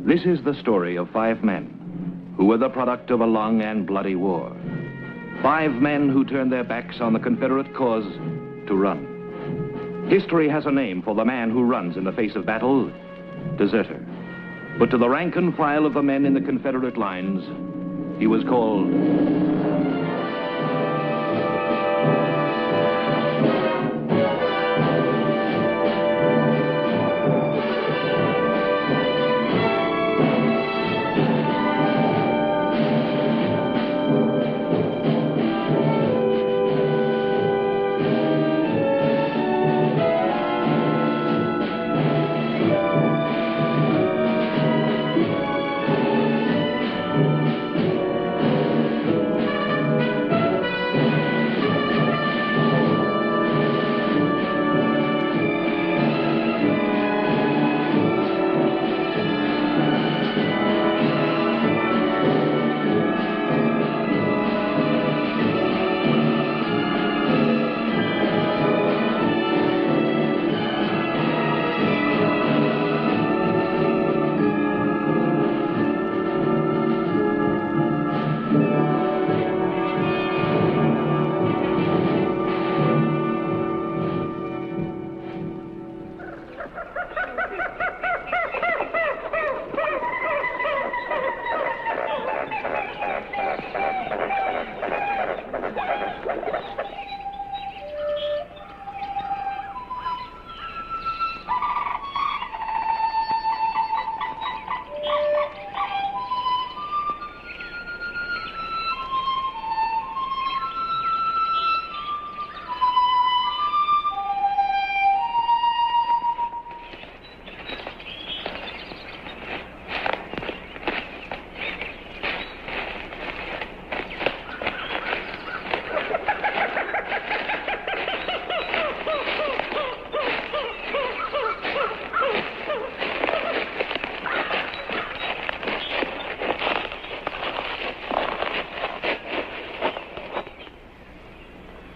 This is the story of 5 men who were the product of a long and bloody war. 5 men who turned their backs on the Confederate cause to run. History has a name for the man who runs in the face of battle: deserter. But to the rank and file of the men in the Confederate lines, he was called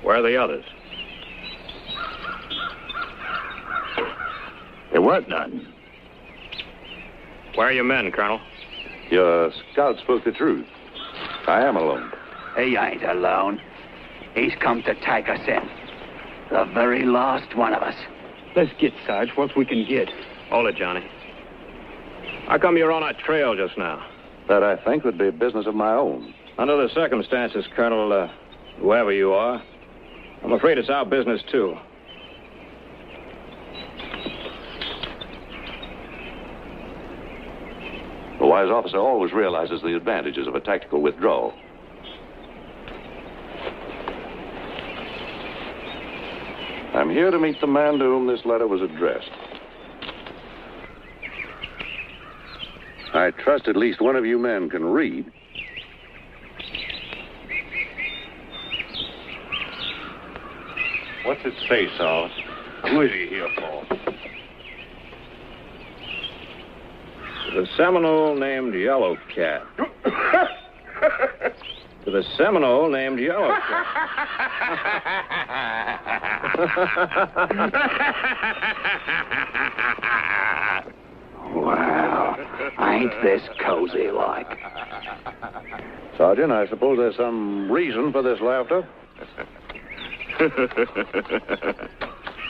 Where are the others? There weren't none. Where are your men, Colonel? Your scout spoke the truth. I am alone. He ain't alone. He's come to take us in. The very last one of us. Let's get, Sarge, what we can get. Hold it, Johnny. How come you're on our trail just now? That, I think, would be business of my own. Under the circumstances, Colonel, whoever you are, I'm afraid it's our business, too. A wise officer always realizes the advantages of a tactical withdrawal. I'm here to meet the man to whom this letter was addressed. I trust at least one of you men can read. What's it say, Saul? Who is he here for? To the Seminole named Yellow Cat. To the Seminole named Yellow Cat. Wow, ain't this cozy like? Sergeant, I suppose there's some reason for this laughter.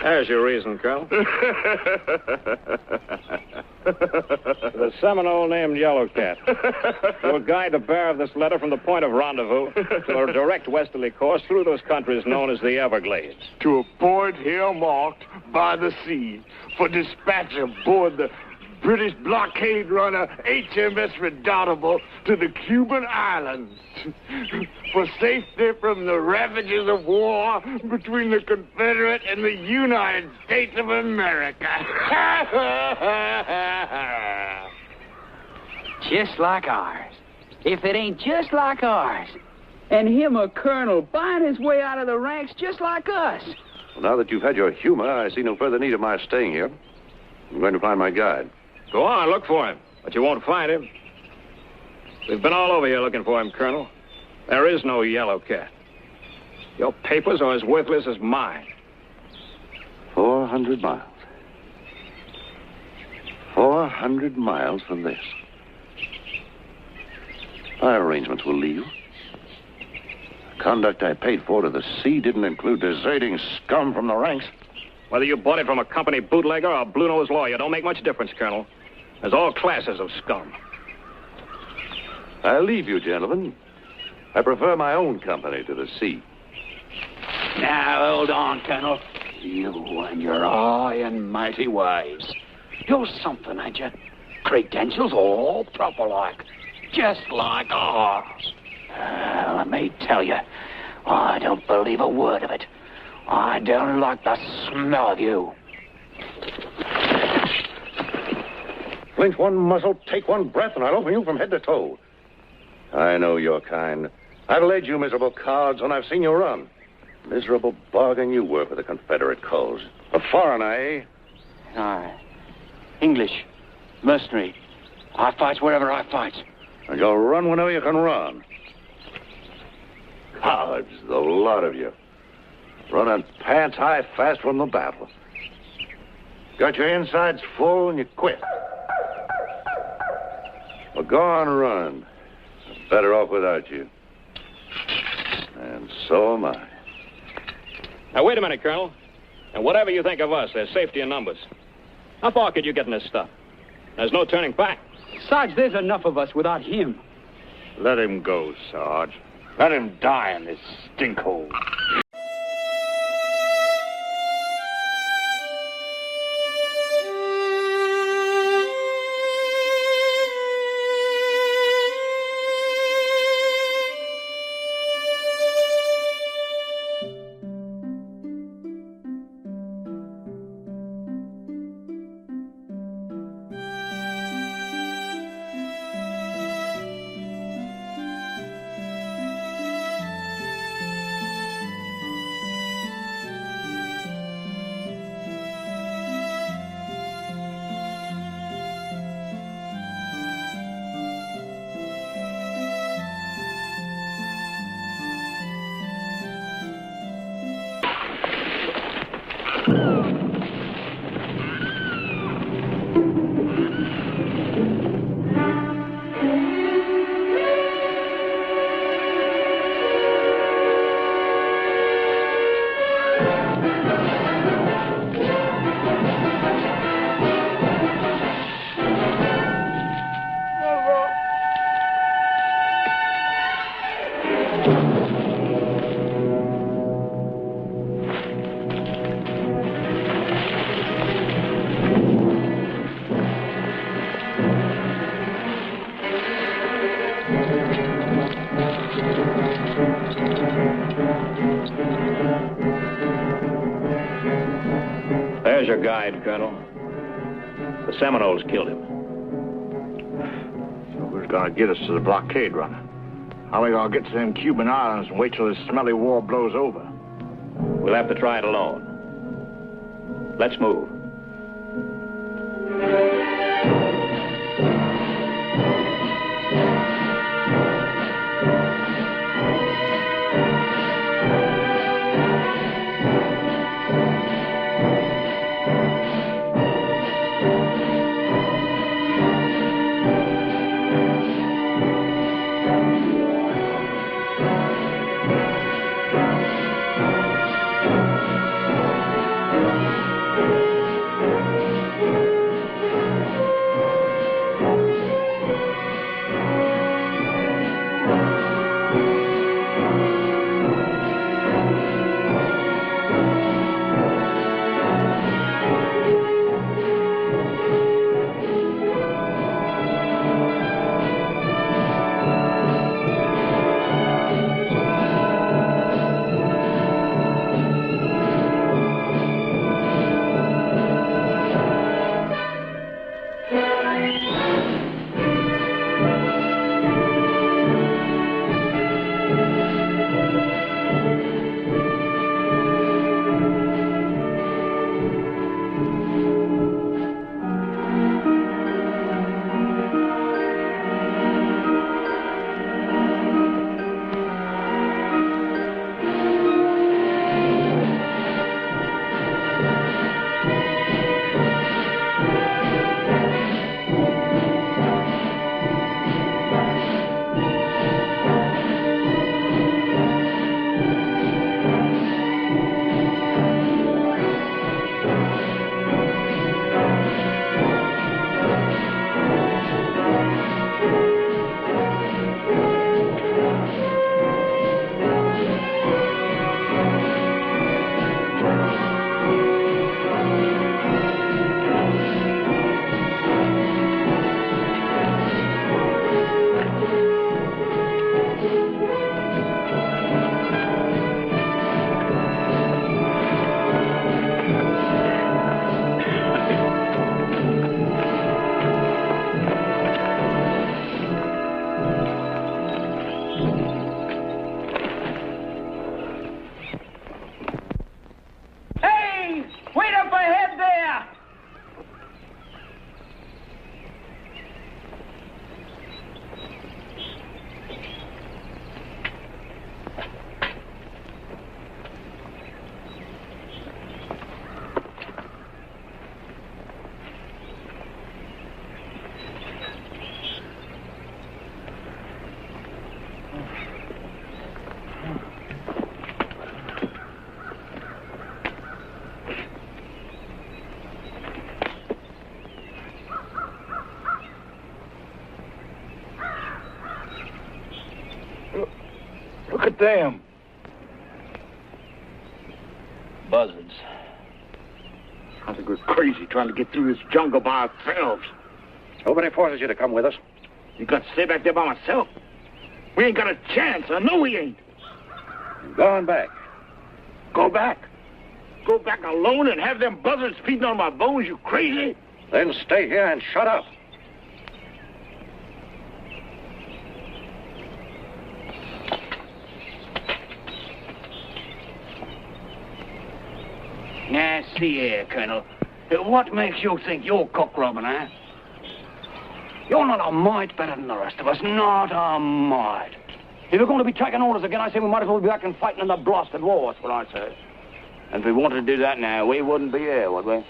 There's your reason, Colonel. The Seminole named Yellow Cat will guide the bearer of this letter from the point of rendezvous to a direct westerly course through those countries known as the Everglades. To a port here marked by the sea for dispatch aboard the British blockade runner HMS Redoubtable to the Cuban Islands for safety from the ravages of war between the Confederate and the United States of America. Just like ours. If it ain't just like ours. And him a colonel buying his way out of the ranks just like us. Well, now that you've had your humor, I see no further need of my staying here. I'm going to find my guide. Go on, look for him, but you won't find him. We've been all over here looking for him, Colonel. There is no Yellow Cat. Your papers are as worthless as mine. 400 miles. 400 miles from this. My arrangements will leave. The conduct I paid for to the sea didn't include deserting scum from the ranks. Whether you bought it from a company bootlegger or a blue-nosed lawyer don't make much difference, Colonel. There's all classes of scum. I leave you, gentlemen. I prefer my own company to the sea. Now, hold on, Colonel. You and your high and mighty ways. You're something, ain't you? Credentials all proper like. Just like ours. Let me tell you, I don't believe a word of it. I don't like the smell of you. Flinch one muzzle, take one breath, and I'll open you from head to toe. I know your kind. I've led you miserable cowards when I've seen you run. Miserable bargain you were for the Confederate cause. A foreigner, eh? Aye. English. Mercenary. I fight wherever I fight. And you'll run whenever you can run. Cowards, the lot of you. Running pants high fast from the battle. Got your insides full and you quit. Well, go on running. I'm better off without you. And so am I. Now, wait a minute, Colonel. And whatever you think of us, there's safety in numbers. How far could you get in this stuff? There's no turning back. Sarge, there's enough of us without him. Let him go, Sarge. Let him die in this stinkhole. There's your guide, Colonel. The Seminoles killed him. So who's gonna get us to the blockade runner? How are we gonna get to them Cuban islands and wait till this smelly war blows over? We'll have to try it alone. Let's move. them? Buzzards. I think we're crazy trying to get through this jungle by ourselves. Nobody forces you to come with us. You got to stay back there by myself. We ain't got a chance. I know we ain't. I'm going back. Go back? Go back alone and have them buzzards feeding on my bones, you crazy? Then stay here and shut up. Now, see here, Colonel. What makes you think you're cock-robbing, eh? You're not a mite better than the rest of us. Not a mite. If we're going to be taking orders again, I say we might as well be back and fighting in the blasted war, that's what I say. And if we wanted to do that now, we wouldn't be here, would we?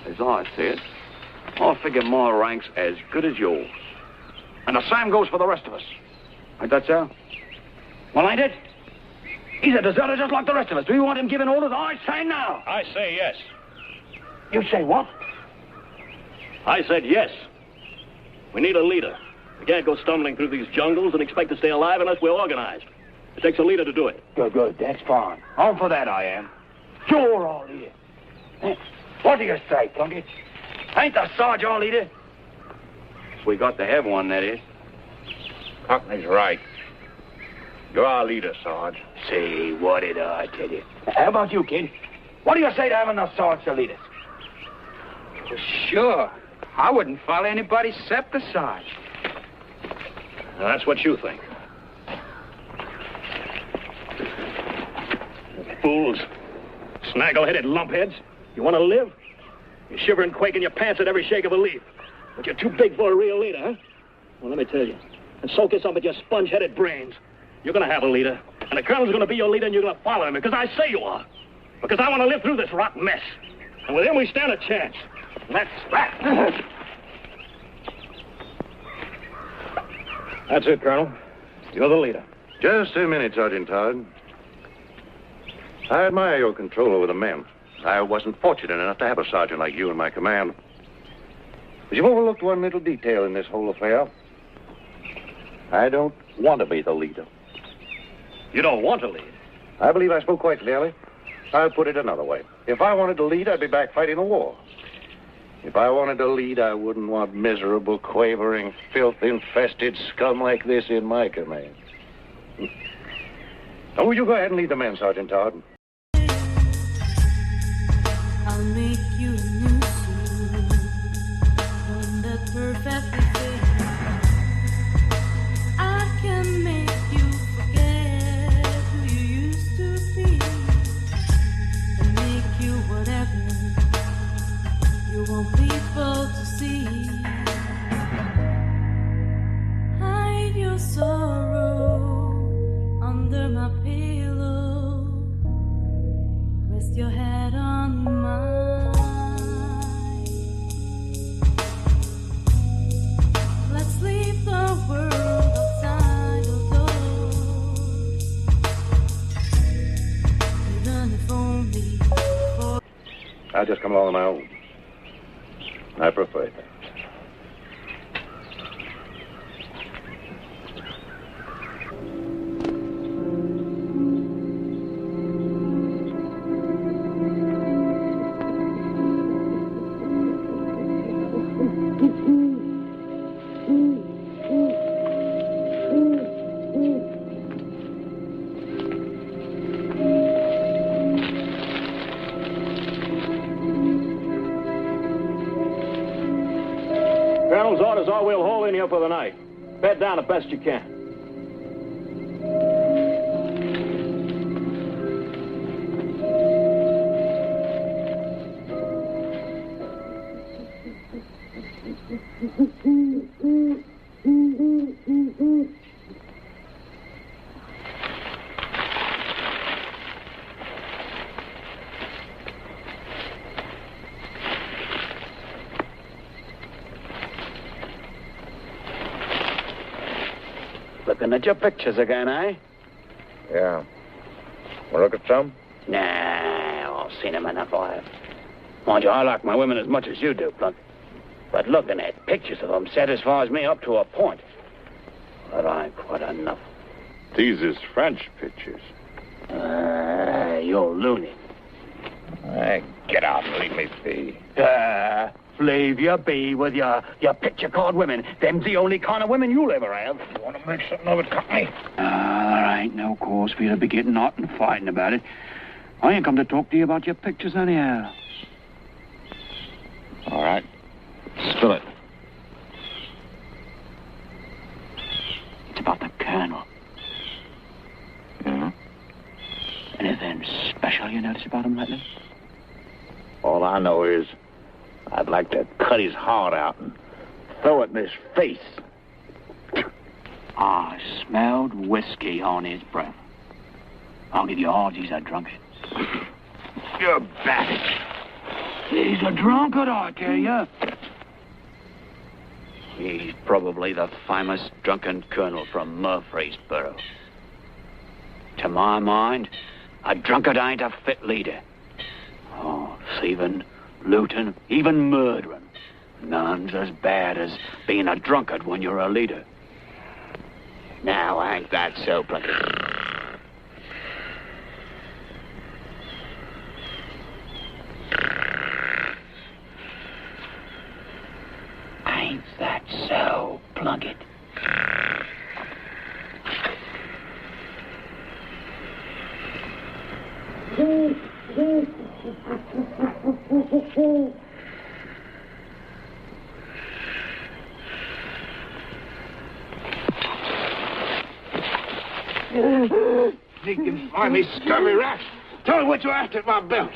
As I see it, I figure my rank's as good as yours. And the same goes for the rest of us. Ain't that so? Well, ain't it? He's a deserter just like the rest of us. Do you want him giving orders? I say no. I say yes. You say what? I said yes. We need a leader. We can't go stumbling through these jungles and expect to stay alive unless we're organized. It takes a leader to do it. Good. That's fine. I'm for that, I am. You're our leader. What do you say, Plunkett? Ain't the Sarge our leader? We got to have one, that is. Cockney's right. You're our leader, Sarge. See, what did I tell you? How about you, kid? What do you say to having the Sarge to lead us? Well, sure. I wouldn't follow anybody except the Sarge. Now, that's what you think. Fools. Snaggle-headed lumpheads. You want to live? You shiver and quake in your pants at every shake of a leaf. But you're too big for a real leader, huh? Well, let me tell you. And soak this up with your sponge-headed brains. You're going to have a leader. And the colonel's going to be your leader, and you're going to follow him because I say you are. Because I want to live through this rotten mess. And with him, we stand a chance. And that's that. That's it, Colonel. You're the leader. Just a minute, Sergeant Todd. I admire your control over the men. I wasn't fortunate enough to have a sergeant like you in my command. But you've overlooked one little detail in this whole affair. I don't want to be the leader. You don't want to lead. I believe I spoke quite clearly. I'll put it another way. If I wanted to lead, I'd be back fighting the war. If I wanted to lead, I wouldn't want miserable, quavering, filth-infested scum like this in my command. Now, will you go ahead and lead the men, Sergeant Todd? I'll make you a new suit, one that perfectly fits. I can make you forget who you used to be, and make you whatever you want people to see. Hide your sorrow under my pillow. Rest your head on mine. Let's leave the world outside the doors, even if only for... I'll just come along on my own. I prefer that. Colonel's orders are we'll hold in here for the night. Bed down the best you can. Looking at your pictures again, eh? Yeah. Want to look at some? Nah, I've seen them enough, I have. Mind you, I like my women as much as you do, Plunk. But looking at pictures of them satisfies me up to a point. But I ain't quite enough. These is French pictures. You're loony. Get out and leave me be. Leave you be with your picture card women. Them's the only kind of women you'll ever have. You want to make something of it, Company? There ain't no cause for you to be getting hot and fighting about it. I ain't come to talk to you about your pictures anyhow. All right. Spill it. It's about the Colonel. Yeah? Anything special you notice about him lately? All I know is I'd like to cut his heart out and throw it in his face. I smelled whiskey on his breath. I'll give you odds he's a drunkard. You're batty. He's a drunkard, I tell you. He's probably the famous drunken colonel from Murfreesboro. To my mind, a drunkard ain't a fit leader. Oh, thieving, looting, even murdering. None's as bad as being a drunkard when you're a leader. Now, ain't that so, Plunkett? Ain't that so, Plunkett? Sneaking, slimy, scurvy rat. Tell me what you're after at my belt.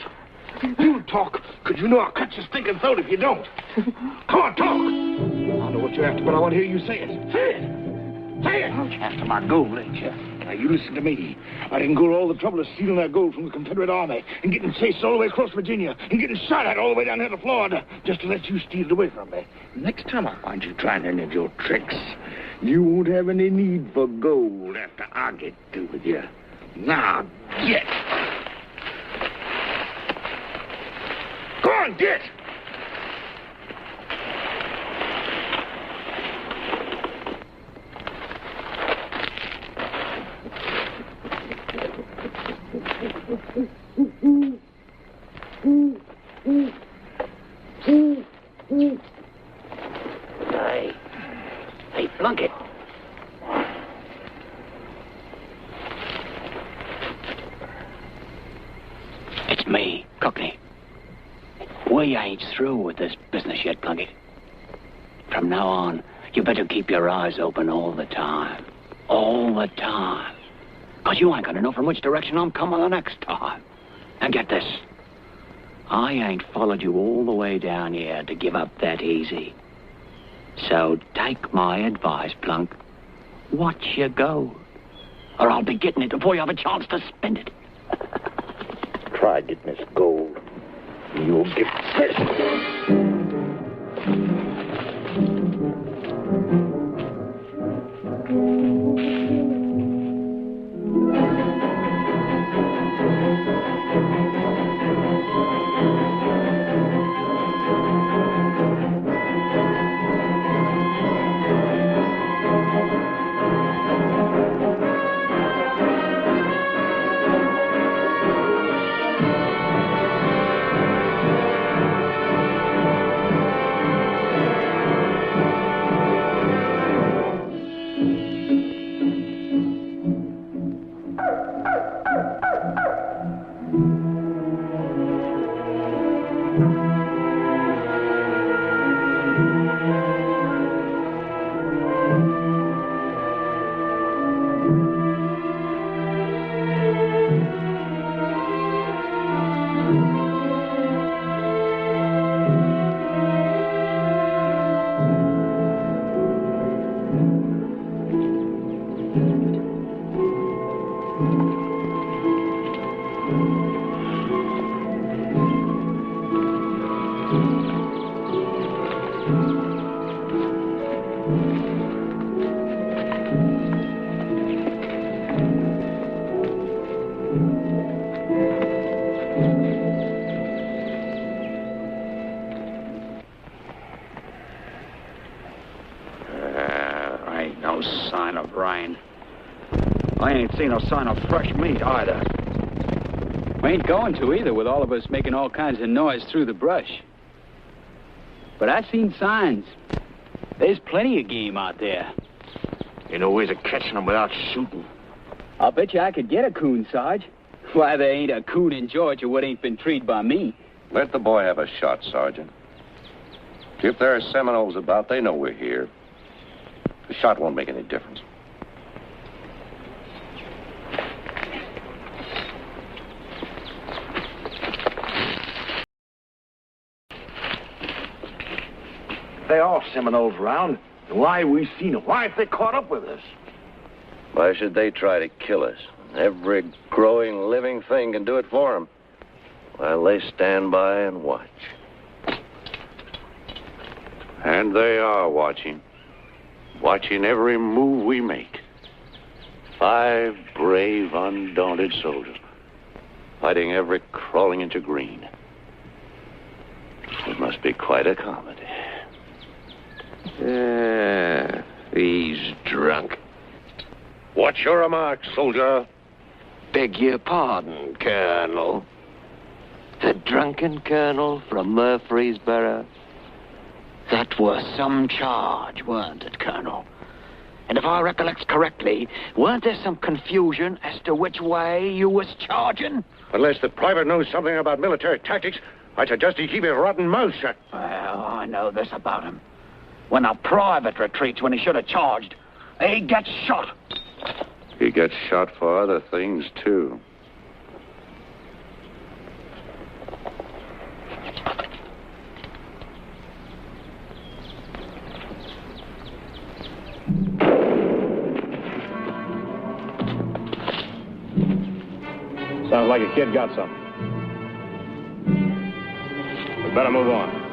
You talk, because you know I'll cut your stinking throat if you don't. Come on, talk. I know what you're after, but I want to hear you say it. Say it. Say it. After my gold, ain't you? Now, you listen to me. I didn't go to all the trouble of stealing that gold from the Confederate Army and getting chased all the way across Virginia and getting shot at all the way down here to Florida just to let you steal it away from me. Next time I find you trying any of your tricks, you won't have any need for gold after I get through with you. Now, get. Go on, get. Hey, Plunkett. It's me, Cockney. We ain't through with this business yet, Plunkett. From now on, you better keep your eyes open all the time. All the time. 'Cause you ain't gonna know from which direction I'm coming the next time. And get this. I ain't followed you all the way down here to give up that easy. So take my advice, Plunk. Watch your gold. Or I'll be getting it before you have a chance to spend it. Try getting this gold. You'll get this. Ain't no sign of rain. I ain't seen no sign of fresh meat either. We ain't going to either, with all of us making all kinds of noise through the brush. But I've seen signs. There's plenty of game out there. Ain't no ways of catching them without shooting. I'll bet you I could get a coon, Sarge. Why, there ain't a coon in Georgia what ain't been treed by me. Let the boy have a shot, Sergeant. If there are Seminoles about, they know we're here. The shot won't make any difference. There are Seminoles around. Why we seen them? Why if they caught up with us? Why should they try to kill us? Every growing, living thing can do it for them. While they stand by and watch. And they are watching. Watching every move we make. 5 brave, undaunted soldiers. Fighting every crawling inch of green. It must be quite a comedy. He's drunk. What's your remark, soldier? Beg your pardon, Colonel. The drunken colonel from Murfreesboro? That was some charge, weren't it, Colonel? And if I recollect correctly, weren't there some confusion as to which way you was charging? Unless the private knows something about military tactics, I suggest he keep his rotten mouth shut. Well, I know this about him. When a private retreats when he should have charged, he gets shot. He gets shot for other things, too. Sounds like a kid got something. We better move on.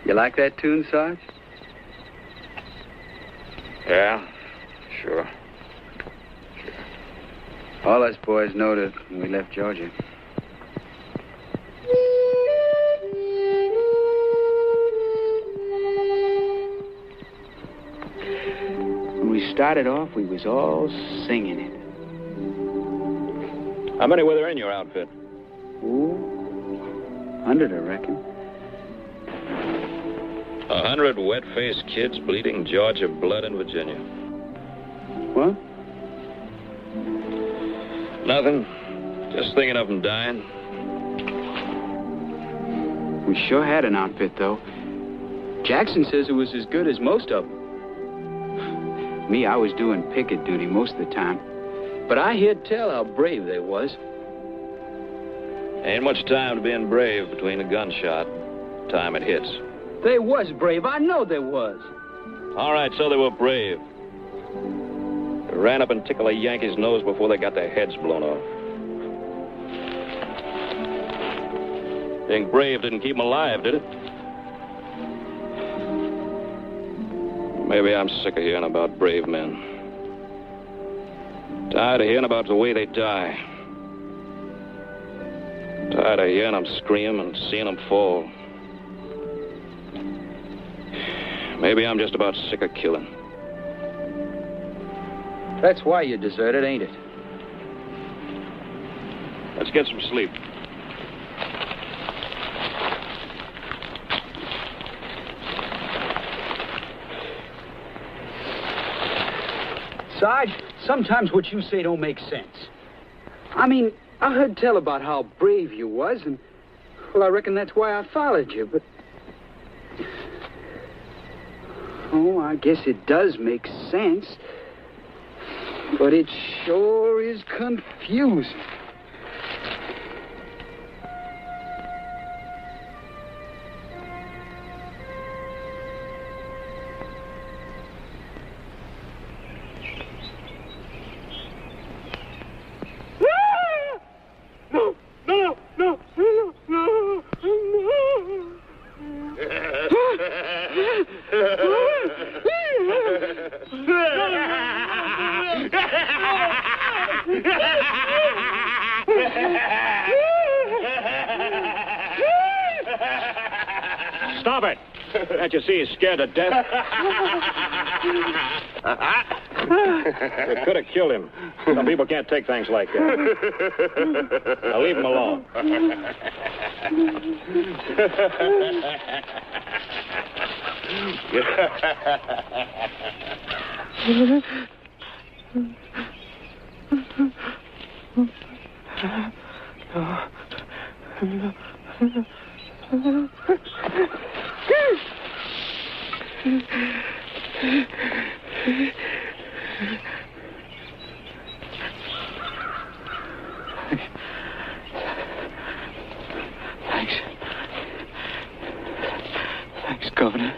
You like that tune, Sarge? Yeah, sure. All us boys knowed it when we left Georgia. When we started off, we was all singing it. How many were there in your outfit? Ooh, 100, I reckon. 100 wet-faced kids bleeding Georgia blood in Virginia. What? Nothing. Just thinking of them dying. We sure had an outfit, though. Jackson says it was as good as most of them. Me, I was doing picket duty most of the time. But I hear tell how brave they was. Ain't much time to being brave between a gunshot and time it hits. They was brave. I know they was. All right, so they were brave. They ran up and tickled a Yankee's nose before they got their heads blown off. Being brave didn't keep them alive, did it? Maybe I'm sick of hearing about brave men. Tired of hearing about the way they die. Tired of hearing them scream and seeing them fall. Maybe I'm just about sick of killing. That's why you deserted, ain't it? Let's get some sleep. Sarge, sometimes what you say don't make sense. I mean, I heard tell about how brave you was, and, well, I reckon that's why I followed you, but... Oh, I guess it does make sense. But it sure is confusing. Stop it! Can't you see he's scared to death? You could have killed him. Some people can't take things like that. Now leave him alone. Thanks, Governor.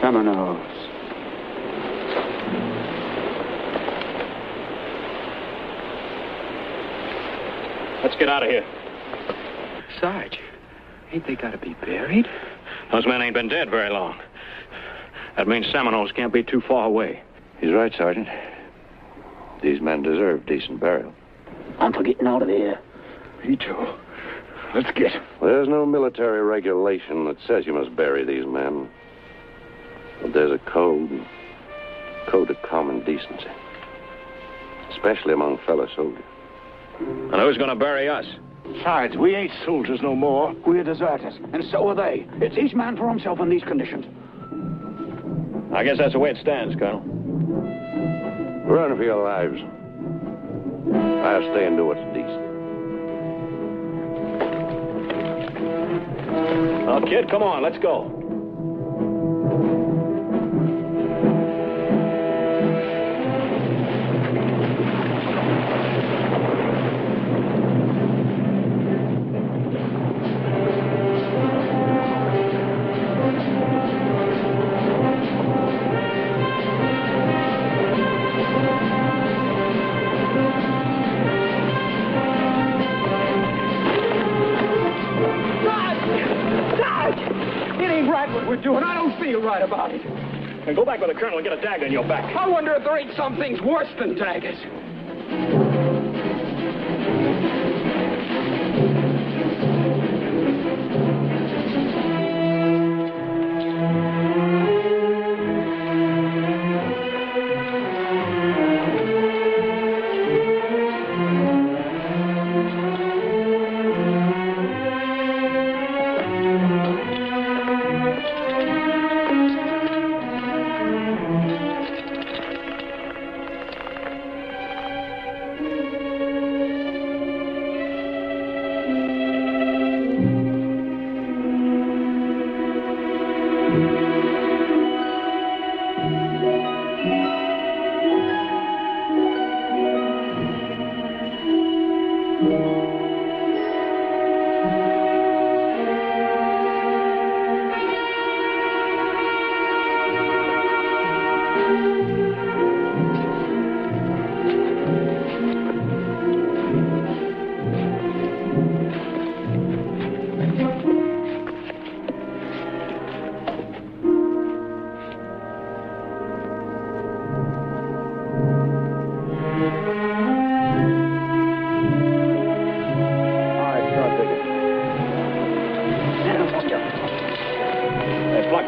Seminoles. Let's get out of here. Sarge, ain't they gotta be buried? Those men ain't been dead very long. That means Seminoles can't be too far away. He's right, Sergeant. These men deserve decent burial. I'm for getting out of here. Me too. Let's get. There's no military regulation that says you must bury these men. But there's a code of common decency. Especially among fellow soldiers. And who's gonna bury us? Besides, we ain't soldiers no more. We're deserters, and so are they. It's each man for himself in these conditions. I guess that's the way it stands, Colonel. Run for your lives. I'll stay and do what's decent. Well, kid, come on, let's go. Doing. I don't feel right about it. And go back with the colonel and get a dagger in your back. I wonder if there ain't some things worse than daggers.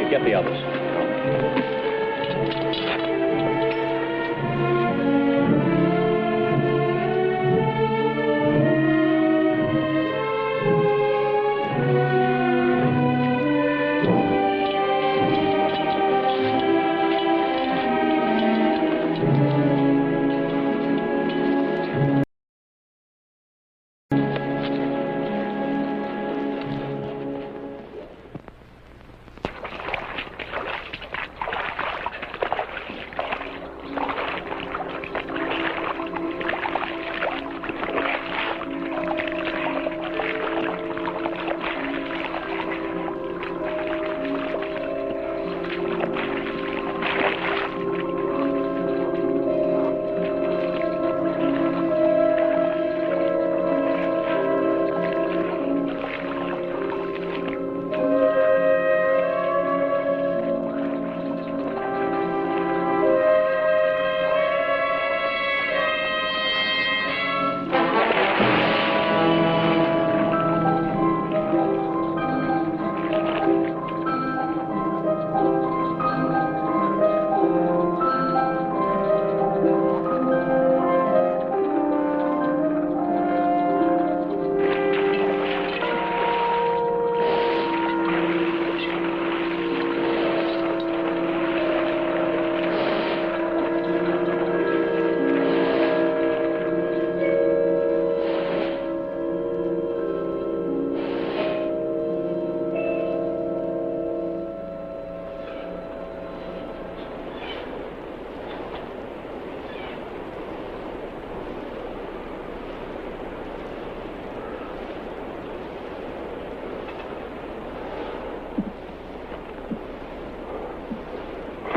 Get the others.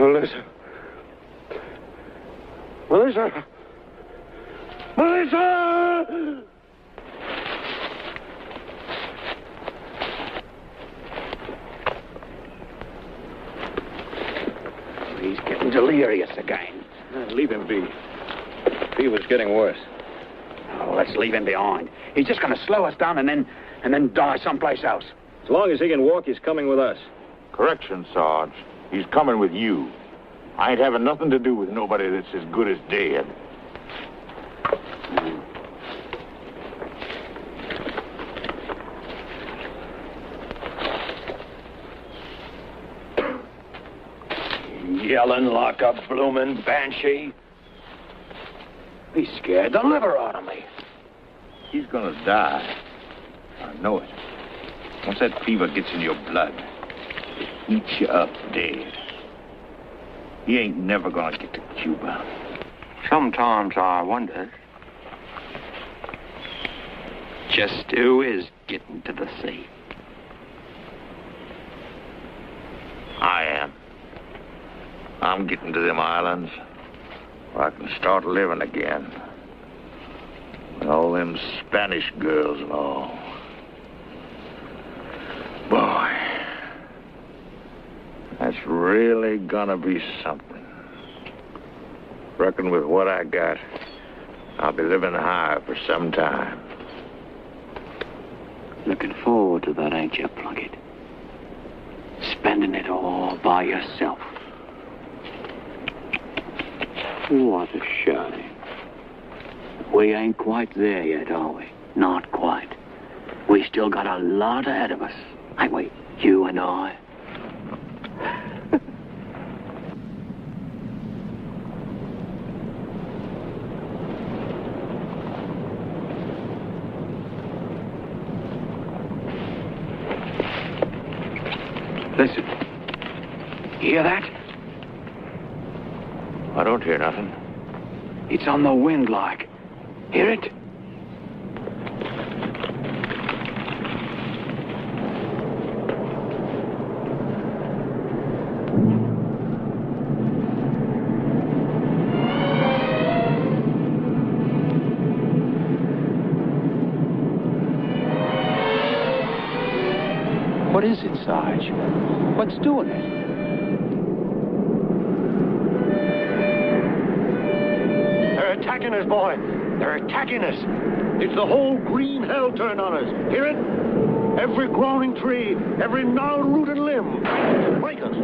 Melissa. Melissa! Melissa! He's getting delirious again. Leave him be. Fever's getting worse. Oh, let's leave him behind. He's just going to slow us down and then die someplace else. As long as he can walk, he's coming with us. Correction, Sarge. He's coming with you. I ain't having nothing to do with nobody that's as good as dead. Yelling like a bloomin' banshee. He scared the liver out of me. He's gonna die. I know it. Once that fever gets in your blood, it eats you up dead. He ain't never gonna get to Cuba. Sometimes I wonder just who is getting to the sea. I am. I'm getting to them islands where I can start living again. With all them Spanish girls and all. Boy, that's really gonna be something. Reckon with what I got, I'll be living high for some time. Looking forward to that, ain't you, Plunkett? Spending it all by yourself. What a shame. We ain't quite there yet, are we? Not quite. We still got a lot ahead of us, ain't we? You and I. Listen. You hear that? I don't hear nothing. It's on the wind like. Hear it? What is it, Sarge? What's doing it? They're attacking us, boy. They're attacking us. It's the whole green hell turned on us. Hear it? Every groaning tree, every gnarled root and limb. Break us.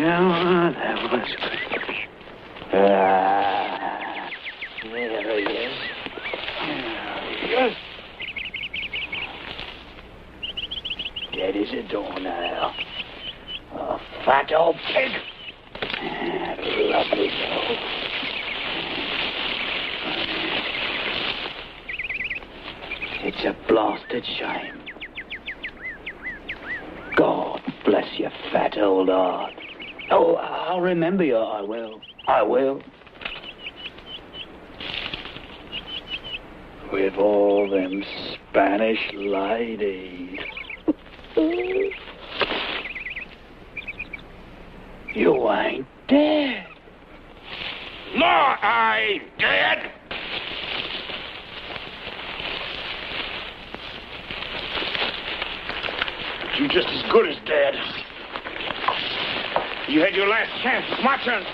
Now, that was good. There he is. Dead as a doornail. A fat old pig. Lovely though. It's a blasted shame. God bless your fat old heart. Oh, I'll remember you, I will. I will. With all them Spanish ladies. You ain't dead. No, I ain't dead. You're just as good as dead. You had your last chance. It's my turn.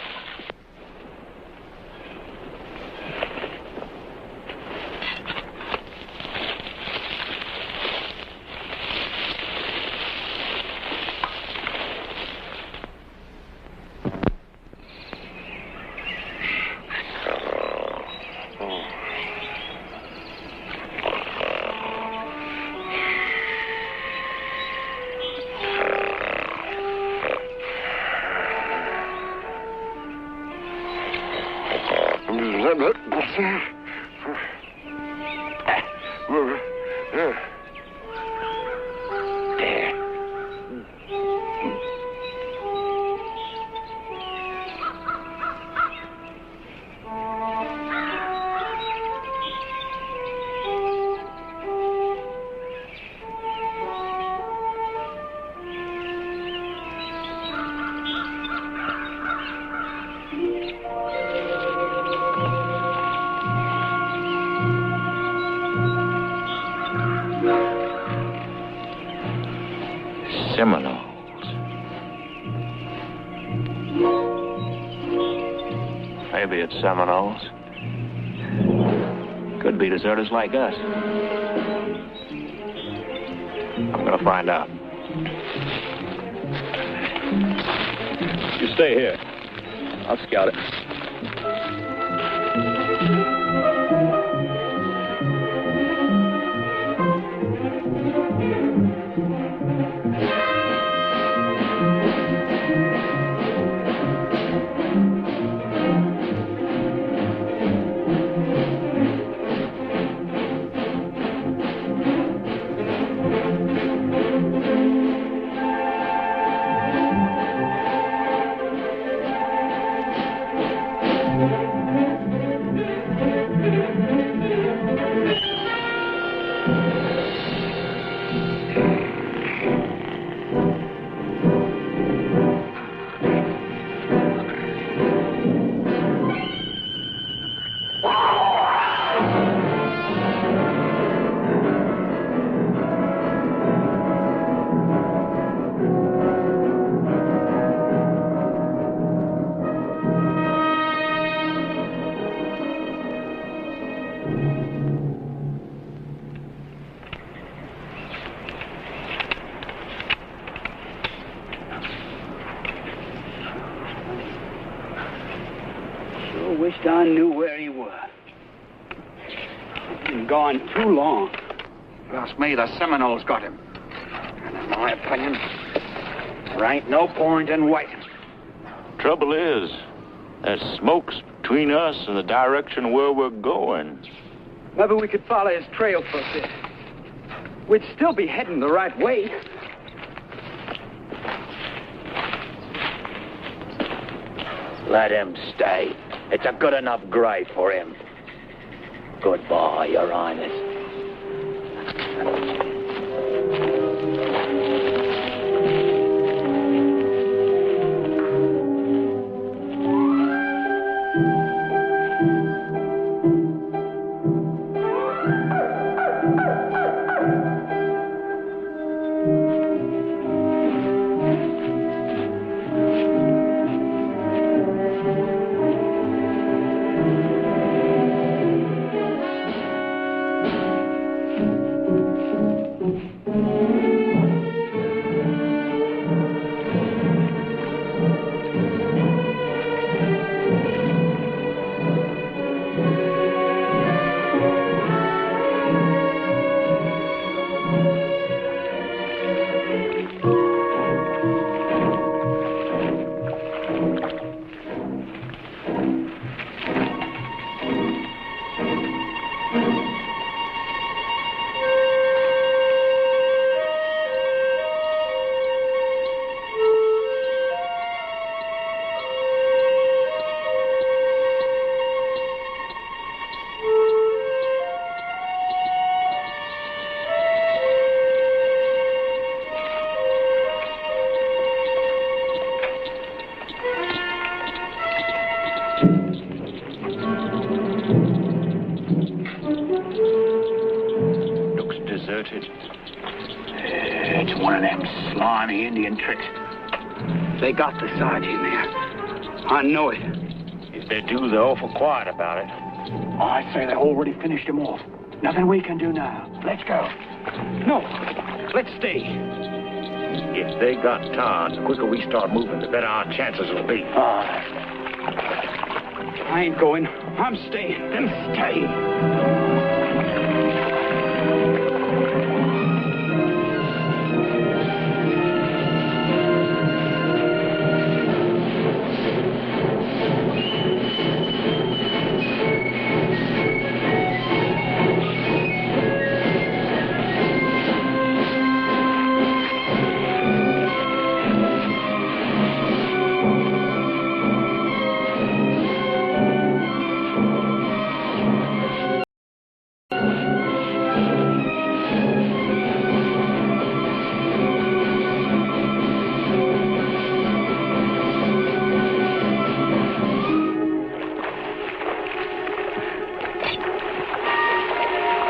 Seminoles. Maybe it's Seminoles. Could be deserters like us. I'm gonna find out. You stay here. I'll scout it. Wished I knew where he was. Been gone too long. Trust me, the Seminoles got him. And in my opinion, there ain't no point in waiting. Trouble is, there's smokes between us and the direction where we're going. Maybe we could follow his trail for a bit. We'd still be heading the right way. Let him stay. It's a good enough grave for him. Goodbye, Your Highness. slimy Indian tricks. They got the Sarge in there. I know it. If they do, they're awful quiet about it. I say they already finished him off. Nothing we can do now. Let's go. No, let's stay. If they got Todd, the quicker we start moving, the better our chances will be. I ain't going. I'm staying. Then stay.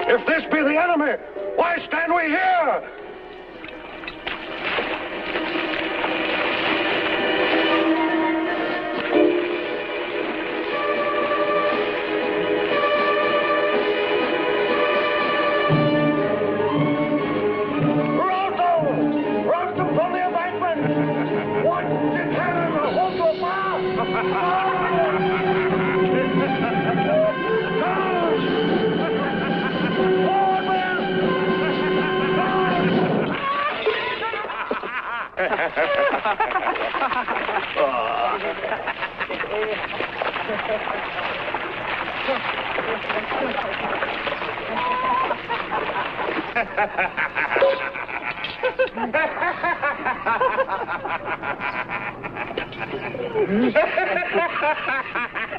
If this be the enemy, why stand we here? Rouse them from the embankment! Watch the cannon or hold to a fire!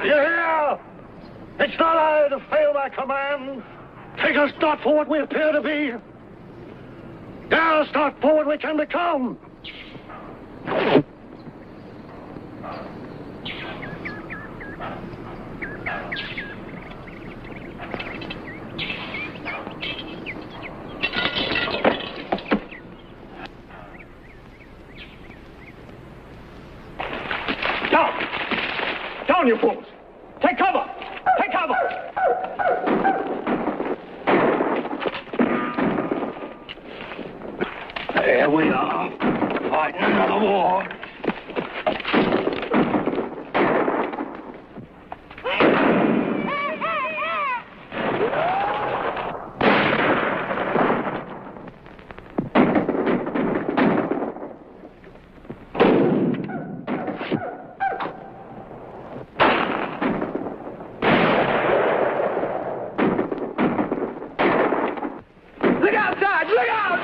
You hear? It's not I to fail my command. Take us not for what we appear to be. Dare us not for what we can become. Down, you fools! Take cover! Take cover! There we are, fighting another war. Look out, Sarge! Look out!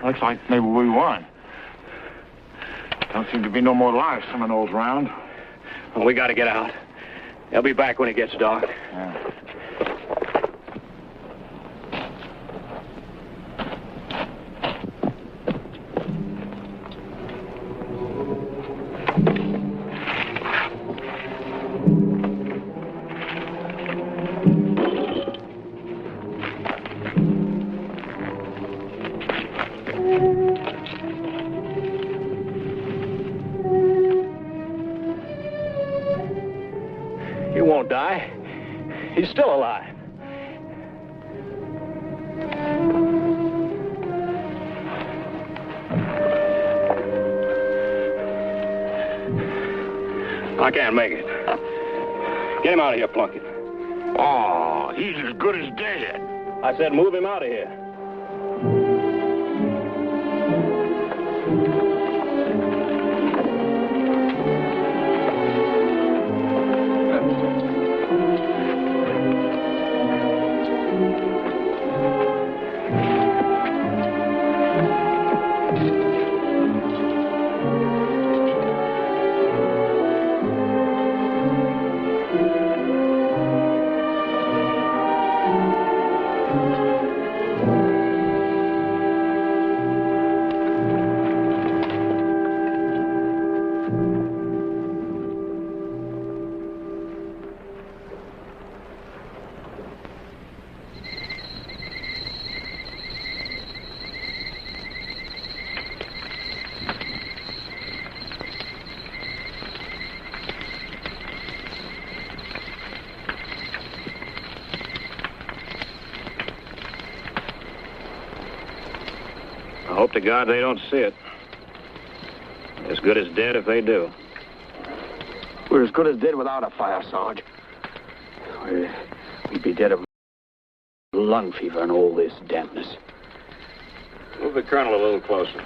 Looks like maybe we won. Don't seem to be no more live Seminoles round. Well, we got to get out. They'll be back when it gets dark. Yeah. He won't die. He's still alive. I can't make it. Get him out of here, Plunkett. Oh, he's as good as dead. I said move him out of here. I hope to God they don't see it. As good as dead if they do. We're as good as dead without a fire, Sarge. We'd be dead of lung fever and all this dampness. Move the colonel a little closer.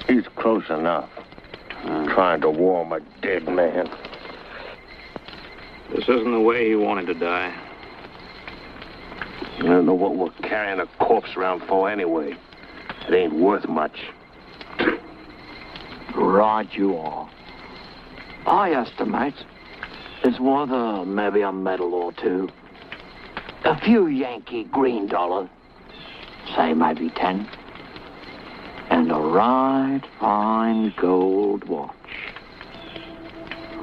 He's close enough. Trying to warm a dead man. This isn't the way he wanted to die. I don't know what we're carrying a corpse around for anyway. It ain't worth much. Right you are. I estimate it's worth maybe a medal or two. A few Yankee green dollars. Say maybe 10. And a right fine gold watch.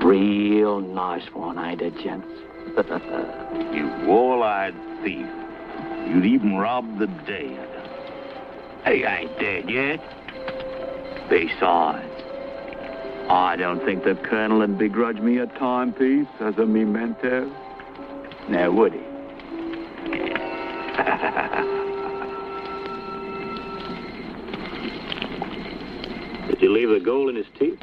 Real nice one, ain't it, gents? You wall-eyed thief. You'd even rob the dead. He ain't dead yet. Besides, I don't think the colonel would begrudge me a timepiece as a memento. Now, would he? Did you leave the gold in his teeth?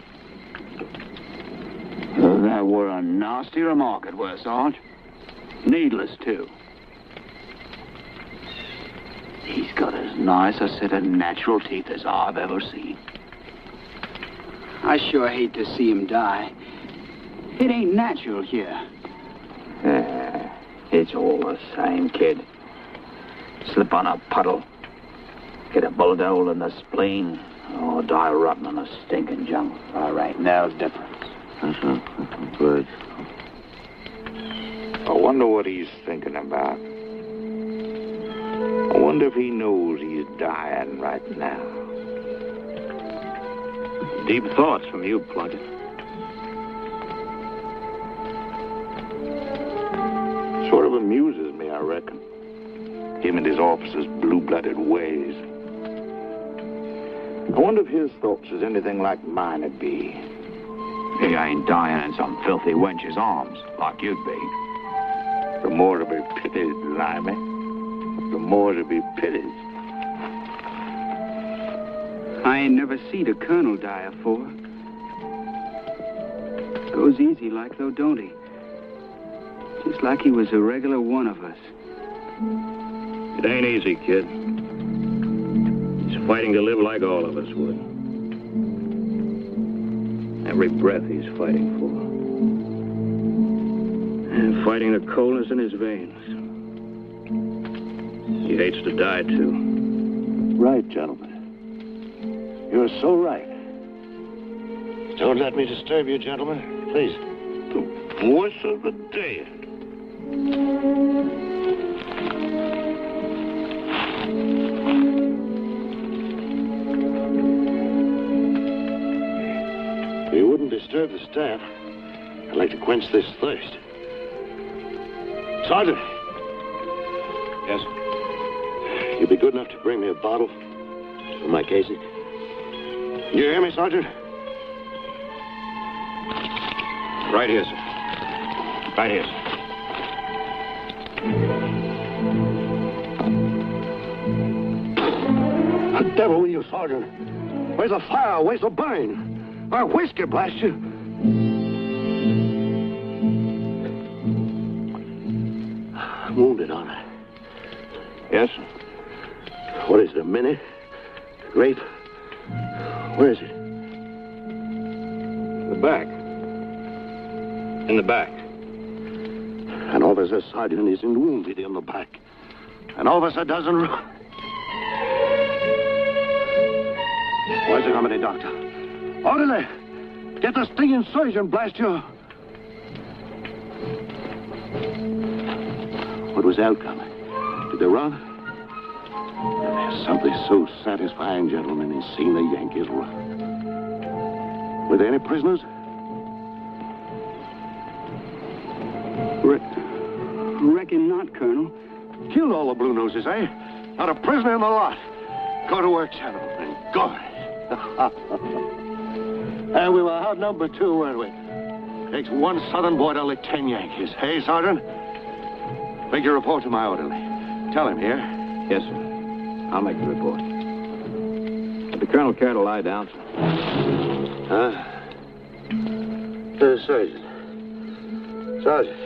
That were a nasty remark, it were, Sarge. Needless, too. He's got as nice a set of natural teeth as I've ever seen. I sure hate to see him die. It ain't natural here. It's all the same, kid. Slip on a puddle, get a bullet hole in the spleen, or die rotten in a stinking jungle. All right, now's different. Good. I wonder what he's thinking about. I wonder if he knows he's dying right now. Deep thoughts from you, Plunkett. Sort of amuses me, I reckon. Him and his officers' blue-blooded ways. I wonder if his thoughts is anything like mine would be. He ain't dying in some filthy wench's arms, like you'd be. The more to be pitied, Limey. The more to be pitied. I ain't never seen a colonel die afore. Goes easy like though, don't he? Just like he was a regular one of us. It ain't easy, kid. He's fighting to live like all of us would. Every breath he's fighting for. And fighting the coldness in his veins. He hates to die, too. Right, gentlemen. You're so right. Don't let me disturb you, gentlemen. Please. The voice of the dead. If you wouldn't disturb the staff, I'd like to quench this thirst. Sergeant! Yes? You'd be good enough to bring me a bottle for my Casey. You hear me, Sergeant? Right here, sir. Right here, sir. The devil with you, Sergeant. Where's the fire? Where's the burn? Our whiskey, blast you. I'm wounded, aren't I? Yes, sir. What is it, a mini? Grape? Where is it? The back. In the back. An officer sergeant isn't wounded in the back. An officer doesn't run. Where's the company doctor? Orderly! Get the stinging surgeon, blast you! What was the outcome? Did they run? There's something so satisfying, gentlemen, in seeing the Yankees run. Were there any prisoners? Reckon not, Colonel. Killed all the blue noses, eh? Not a prisoner in the lot. Go to work, gentlemen. Go. And we were outnumbered too, weren't we? Takes one Southern boy to lick 10 Yankees. Hey, Sergeant? Make your report to my orderly. Tell him here. Yes, sir. I'll make the report. Would the colonel care to lie down, sir? Sergeant. Sergeant.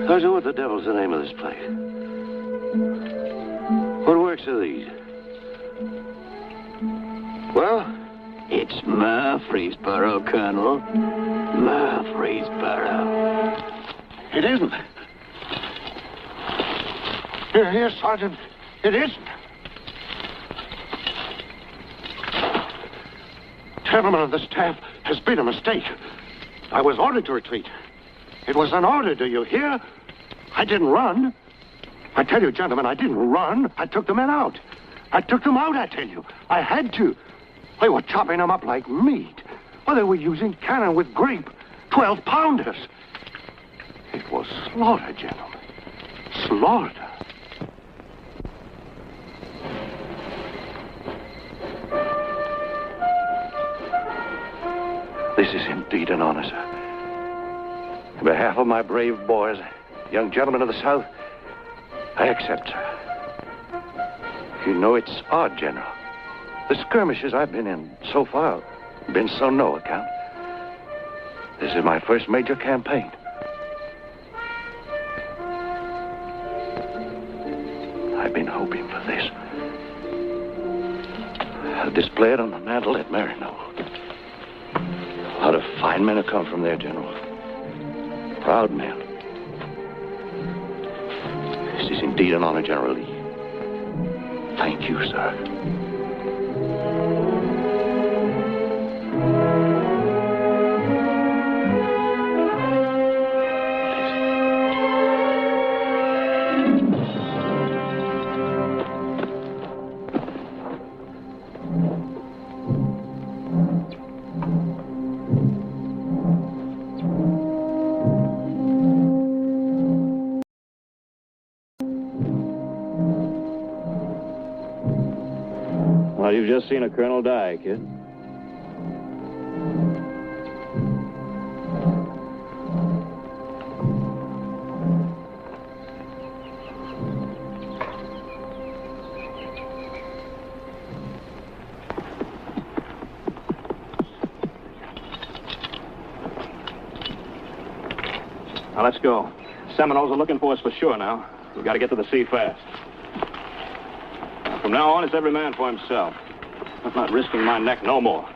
Sergeant, what the devil's the name of this place? What works are these? Well? It's Murfreesboro, Colonel. Murfreesboro. It isn't. Here, Sergeant. It isn't. Gentlemen of the staff, has been a mistake. I was ordered to retreat. It was an order, do you hear? I didn't run. I tell you, gentlemen, I didn't run. I took the men out. I took them out, I tell you. I had to. They were chopping them up like meat. Well, they were using cannon with grape. 12-pounders. It was slaughter, gentlemen. Slaughter. This is indeed an honor, sir. On behalf of my brave boys, young gentlemen of the South, I accept, sir. You know, it's odd, General. The skirmishes I've been in so far have been so no account. This is my first major campaign. I've been hoping for this. I'll display it on the mantle at Marino. A lot of fine men have come from there, General. Proud men. This is indeed an honor, General Lee. Thank you, sir. Well, you've just seen a colonel die, kid. Now, let's go. Seminoles are looking for us for sure now. We've got to get to the sea fast. From now on, it's every man for himself. I'm not risking my neck no more.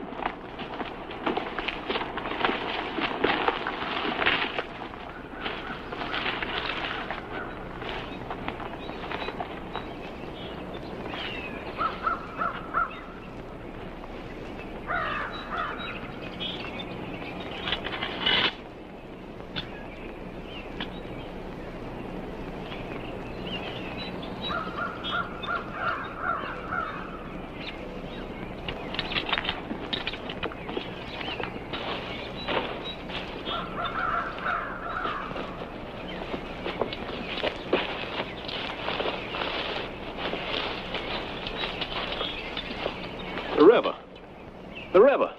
The river.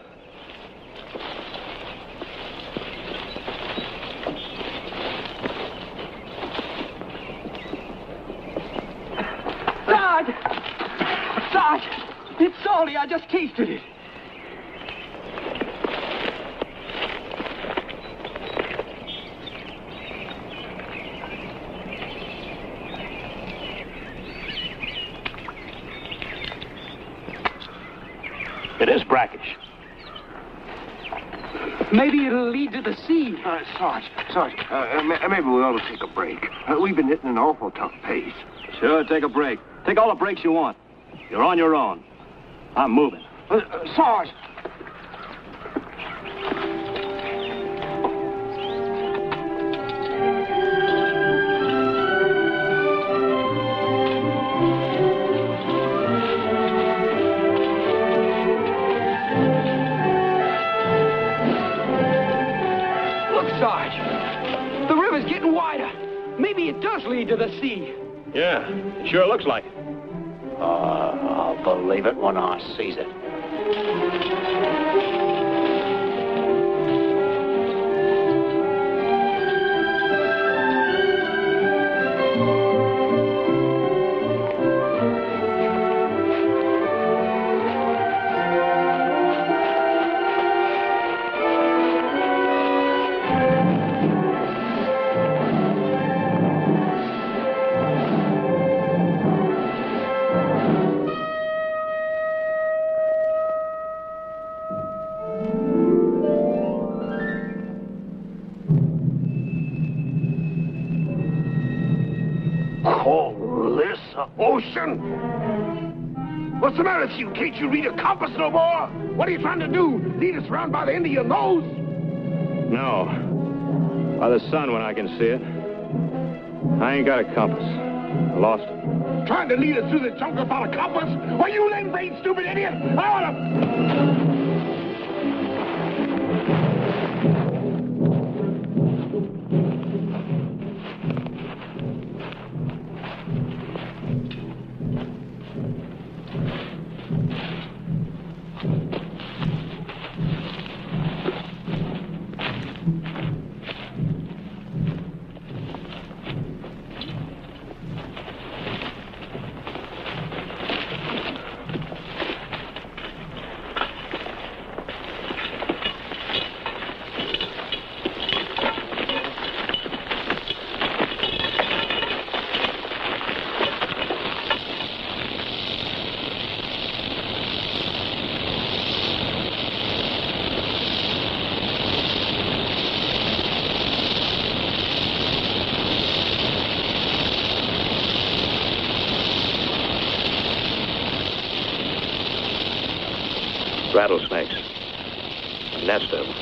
Sarge! It's salty. I just tasted it. It is brackish. Maybe it'll lead to the sea. Sarge, maybe we ought to take a break. We've been hitting an awful tough pace. Sure, take a break. Take all the breaks you want. You're on your own. I'm moving. Sarge! Look, Sarge. The river's getting wider. Maybe it does lead to the sea. Yeah, it sure looks like it. I'll believe it when I sees it. Ocean? What's the matter with you? Can't you read a compass no more? What are you trying to do? Lead us around by the end of your nose? No. By the sun when I can see it. I ain't got a compass. I lost it. Trying to lead us through the jungle without a compass? Well, you lame-brained stupid idiot! I ought to... Rattlesnakes. A nest of them.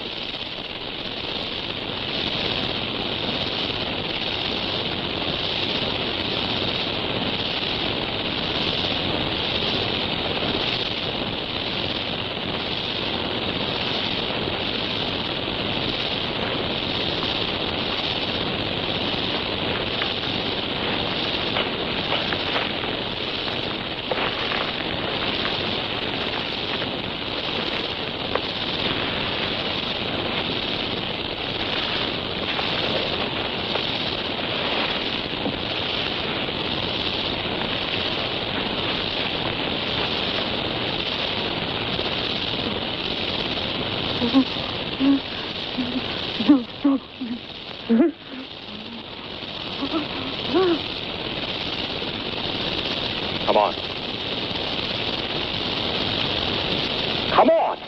Come on. Come on!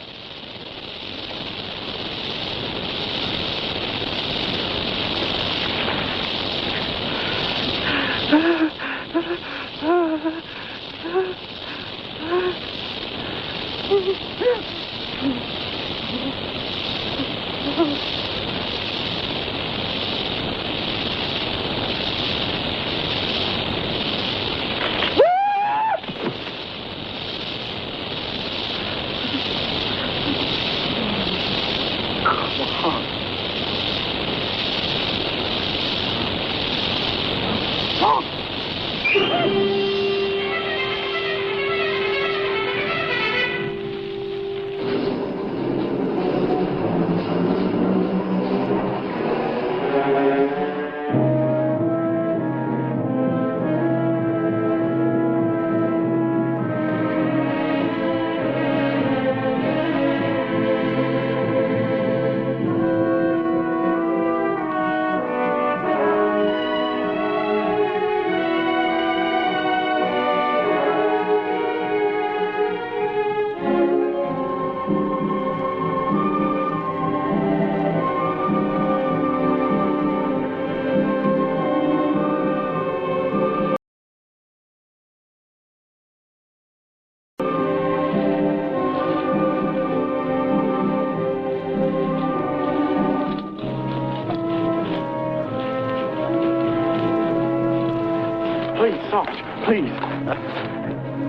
Please.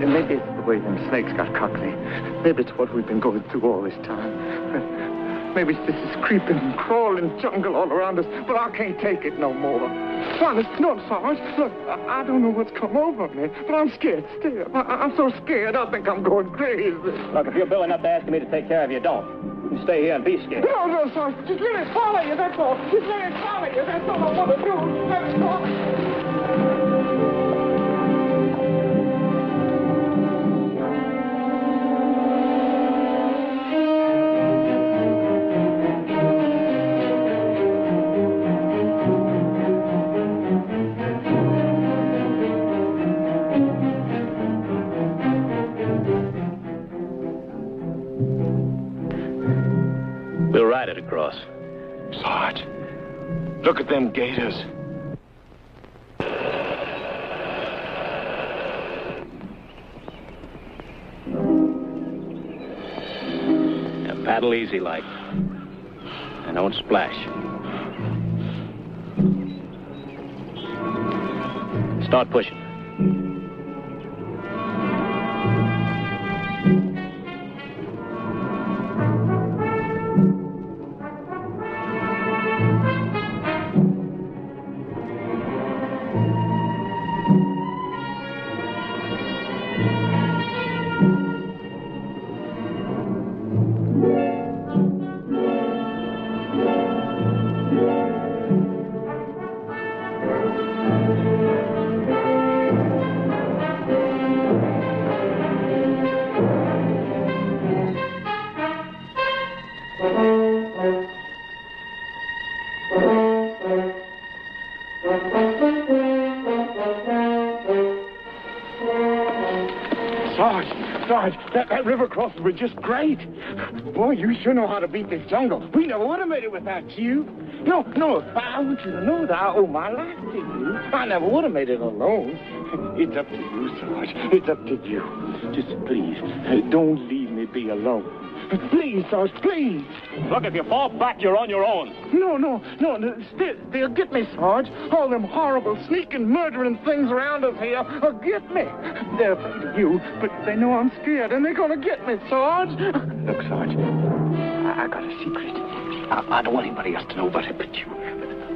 Maybe it's the way them snakes got cockney. Maybe it's what we've been going through all this time. Maybe it's this creeping and crawling jungle all around us, but I can't take it no more. Honest, no, Sarge. Look, I don't know what's come over me, but I'm scared still. I'm so scared I think I'm going crazy. Look, if you're billing up to asking me to take care of you, don't. You stay here and be scared. No, Sarge. Just let me follow you, that's all. Just let me follow you, that's all I want to do. Let me follow you. We'll ride it across. Sarge, look at them gators. Now paddle easy like. And don't splash. Start pushing. That river crossing was just great. Boy, you sure know how to beat this jungle. We never would have made it without you. No, I want you to know that I owe my life to you. I never would have made it alone. It's up to you, Sarge. It's up to you. Just please, don't leave me be alone. Please, Sarge, please. Look, if you fall back, you're on your own. No. They'll get me, Sarge. All them horrible, sneaking, murdering things around us here will get me. They're afraid of you, but they know I'm scared, and they're going to get me, Sarge. Look, Sarge, I got a secret. I don't want anybody else to know about it but you.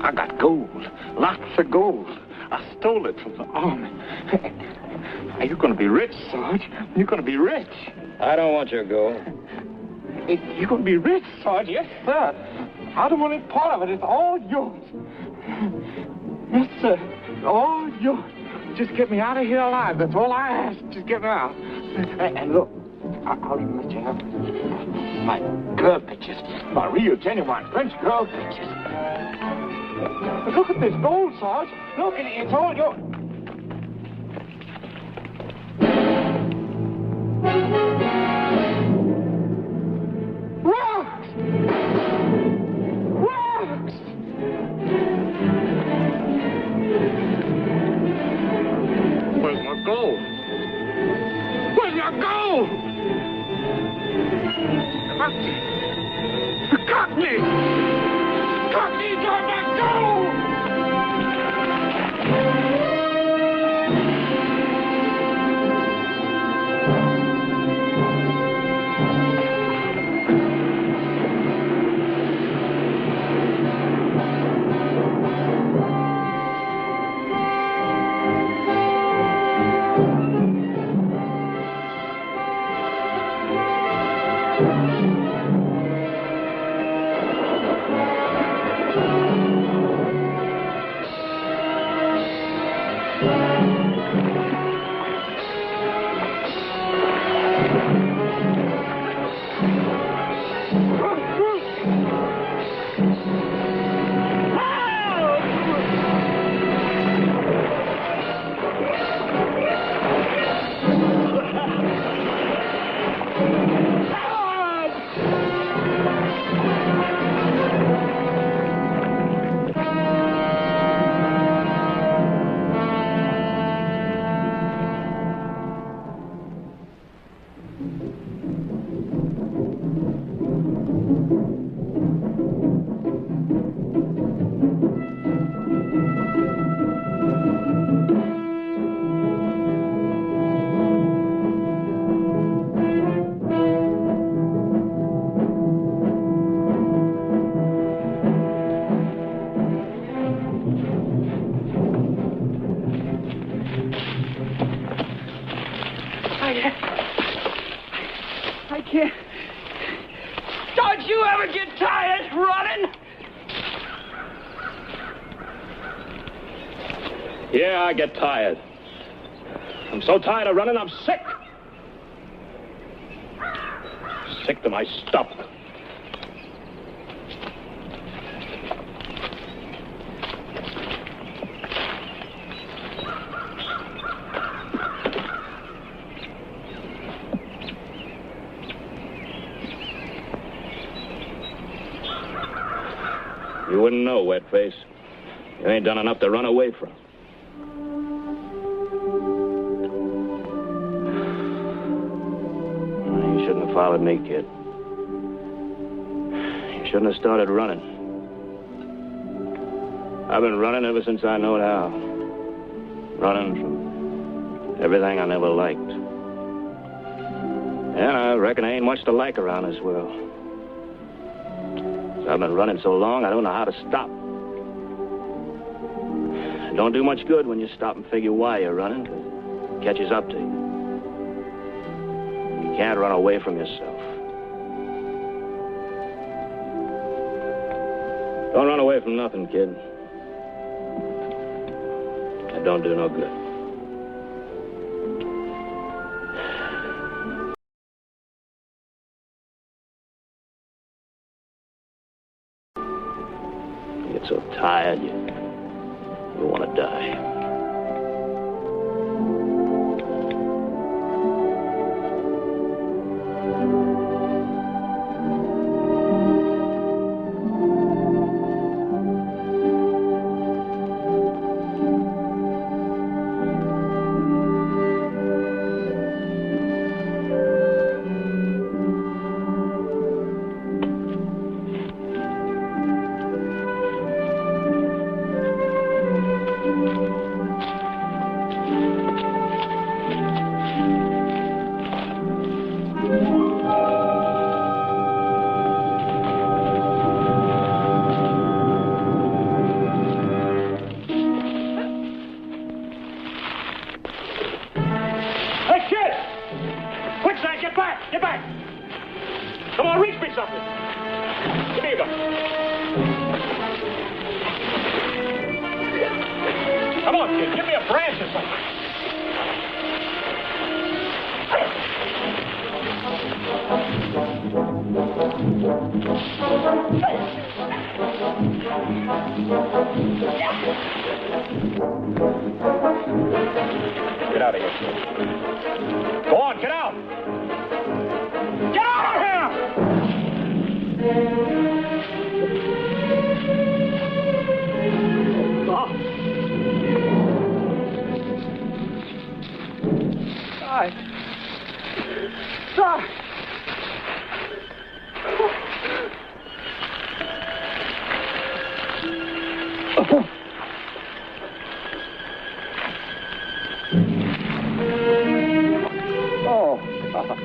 I got gold, lots of gold. I stole it from the army. You're going to be rich, Sarge. You're going to be rich. I don't want your gold. You're going to be rich, Sarge. Yes, sir. I don't want any part of it. It's all yours. Yes, sir. It's all yours. Just get me out of here alive. That's all I ask. Just get me out. And look, I'll even let you have my girl pictures. My real, genuine French girl pictures. But look at this gold, Sarge. Look, it's all yours. Rocks! Rocks! Where's my gold? Where's my gold? Cockney! Cockney, got my gold! I can't. Don't you ever get tired running? Yeah, I get tired. I'm so tired of running, I'm sick. Sick to my stomach. You wouldn't know, Wetface. You ain't done enough to run away from. You shouldn't have followed me, kid. You shouldn't have started running. I've been running ever since I knowed how. Running from everything I never liked. And I reckon there ain't much to like around this world. I've been running so long, I don't know how to stop. It don't do much good when you stop and figure why you're running. It catches up to you. You can't run away from yourself. Don't run away from nothing, kid. It don't do no good. So tired, you want to die. Get out of here. Go on, get out! Get out of here! Die. Die. Oh, God.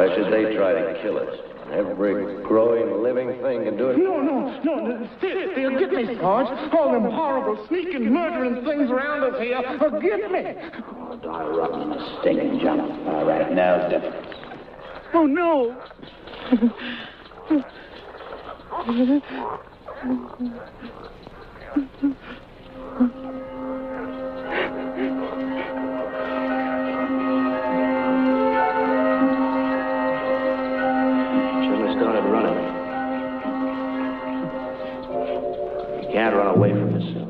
Why should they try to kill us? Every growing, living thing can do it. No. They'll get me, Sarge. All them horrible, sneaking, murdering things around us here will get me. Oh, die rotten in a stinking jump. All right, now's different. Oh, no. You can't run away from yourself.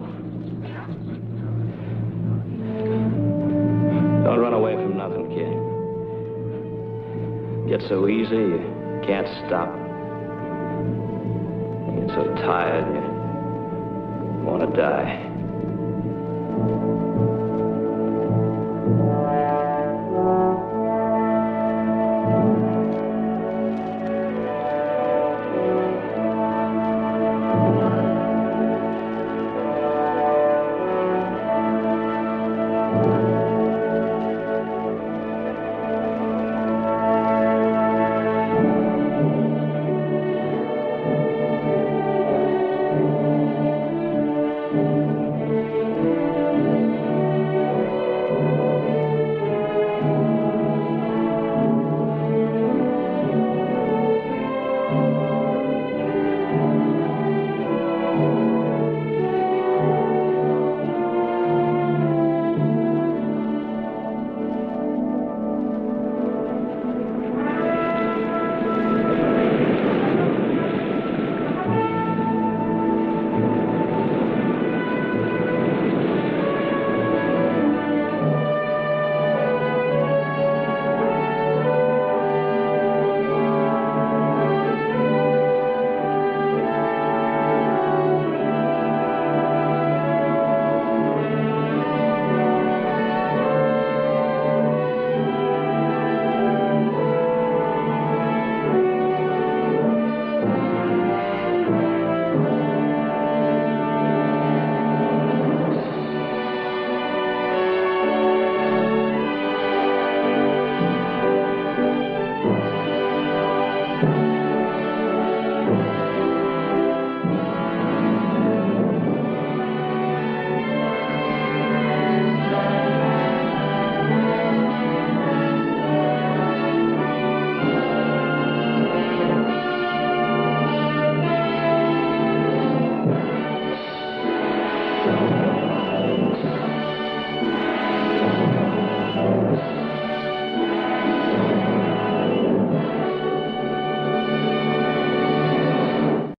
Don't run away from nothing, kid. Get so easy, you can't stop. You get so tired, you want to die.